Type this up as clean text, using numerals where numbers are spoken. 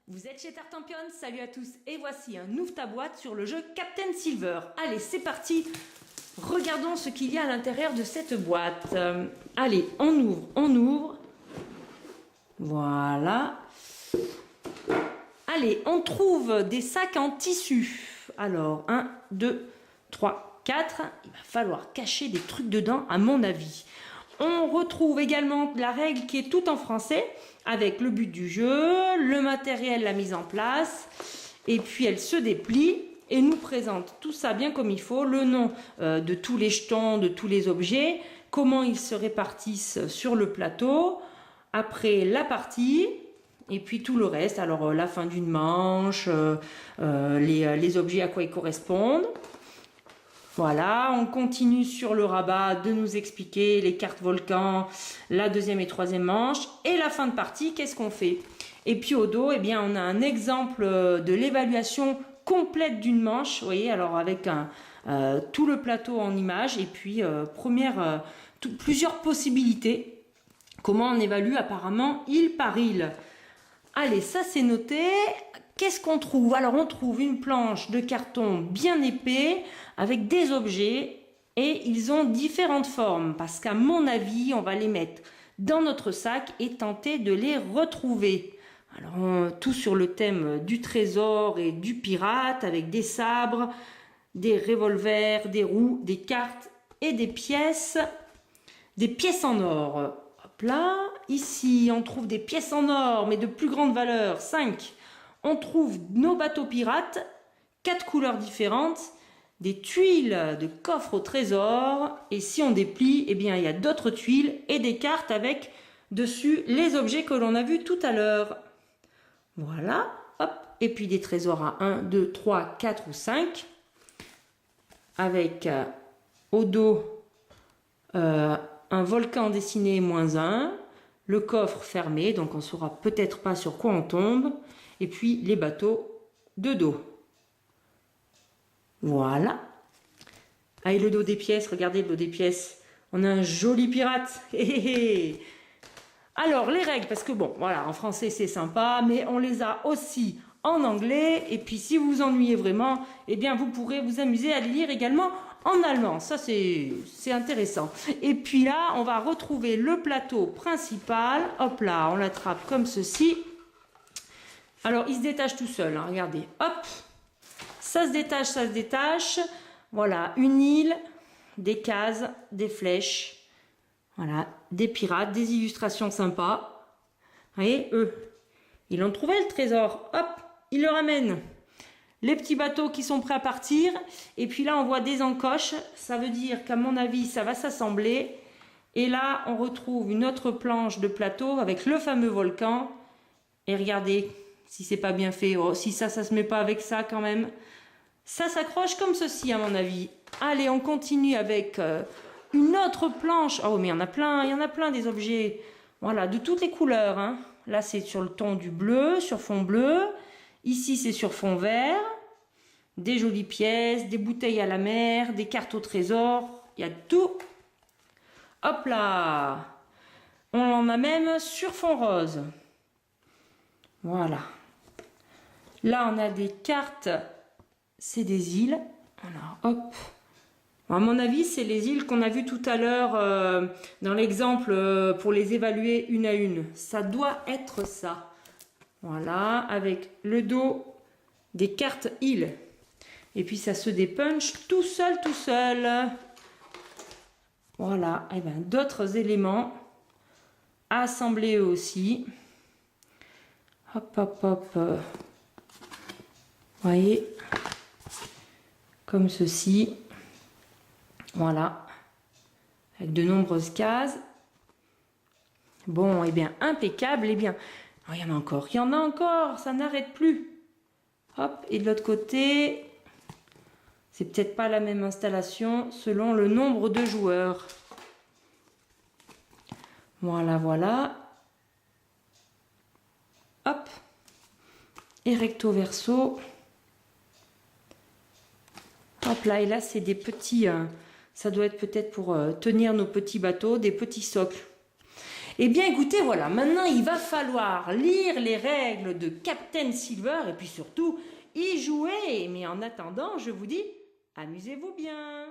Vous êtes chez Tartampion, salut à tous et voici un ouvre ta boîte sur le jeu Captain Silver. Allez, c'est parti. Regardons ce qu'il y a à l'intérieur de cette boîte. Allez, on ouvre. Voilà. Allez, on trouve des sacs en tissu. Alors, 1, 2, 3, 4. Il va falloir cacher des trucs dedans, à mon avis. On retrouve également la règle qui est toute en français, avec le but du jeu, le matériel, la mise en place. Et puis, elle se déplie et nous présente tout ça bien comme il faut, le nom de tous les jetons, de tous les objets, comment ils se répartissent sur le plateau, après la partie, et puis tout le reste, alors la fin d'une manche, les objets à quoi ils correspondent. Voilà, on continue sur le rabat de nous expliquer les cartes volcans, la deuxième et troisième manche, et la fin de partie, qu'est-ce qu'on fait? Et puis au dos, eh bien, on a un exemple de l'évaluation complète d'une manche, vous voyez, alors avec tout le plateau en image, et puis plusieurs possibilités, comment on évalue apparemment île par île. Allez, ça c'est noté. Qu'est-ce qu'on trouve? Alors on trouve une planche de carton bien épais avec des objets et ils ont différentes formes parce qu'à mon avis on va les mettre dans notre sac et tenter de les retrouver. Alors tout sur le thème du trésor et du pirate avec des sabres, des revolvers, des roues, des cartes et des pièces en or. Hop là, ici on trouve des pièces en or mais de plus grande valeur, 5. On trouve nos bateaux pirates, 4 couleurs différentes, des tuiles de coffre au trésor. Et si on déplie, eh bien, il y a d'autres tuiles et des cartes avec dessus les objets que l'on a vus tout à l'heure. Voilà, hop. Et puis des trésors à 1, 2, 3, 4 ou 5. Avec au dos un volcan dessiné -1. Le coffre fermé, donc on ne saura peut-être pas sur quoi on tombe. Et puis les bateaux de dos. Voilà. Ah, et le dos des pièces, regardez le dos des pièces. On a un joli pirate. Alors, les règles, parce que bon, voilà, en français c'est sympa, mais on les a aussi en anglais. Et puis si vous vous ennuyez vraiment, eh bien vous pourrez vous amuser à les lire également en allemand. Ça c'est intéressant. Et puis là, on va retrouver le plateau principal. Hop là, on l'attrape comme ceci. Alors, il se détache tout seul, hein, regardez, hop, ça se détache, voilà, une île, des cases, des flèches, voilà, des pirates, des illustrations sympas, vous voyez, eux, ils ont trouvé le trésor, hop, ils le ramènent, les petits bateaux qui sont prêts à partir, et puis là, on voit des encoches, ça veut dire qu'à mon avis, ça va s'assembler, et là, on retrouve une autre planche de plateau avec le fameux volcan, et regardez, si c'est pas bien fait, oh, si ça se met pas avec ça quand même. Ça s'accroche comme ceci à mon avis. Allez, on continue avec une autre planche. Oh mais il y en a plein des objets. Voilà, de toutes les couleurs. Hein. Là c'est sur le ton du bleu, sur fond bleu. Ici c'est sur fond vert. Des jolies pièces, des bouteilles à la mer, des cartes au trésor. Il y a tout. Hop là. On en a même sur fond rose. Voilà. Là, on a des cartes, c'est des îles. Alors, hop. À mon avis, c'est les îles qu'on a vues tout à l'heure dans l'exemple pour les évaluer une à une. Ça doit être ça. Voilà, avec le dos des cartes îles. Et puis, ça se dépunch tout seul. Voilà, et bien d'autres éléments assemblés eux aussi. Hop. Vous voyez, comme ceci, voilà, avec de nombreuses cases. Bon, et bien, impeccable, et bien, oh, il y en a encore, ça n'arrête plus. Hop, et de l'autre côté, c'est peut-être pas la même installation selon le nombre de joueurs. Voilà. Hop, et recto verso. Hop là, et là c'est des petits, ça doit être peut-être pour tenir nos petits bateaux, des petits socles. Eh bien écoutez, voilà, maintenant il va falloir lire les règles de Captain Silver et puis surtout y jouer. Mais en attendant, je vous dis, amusez-vous bien.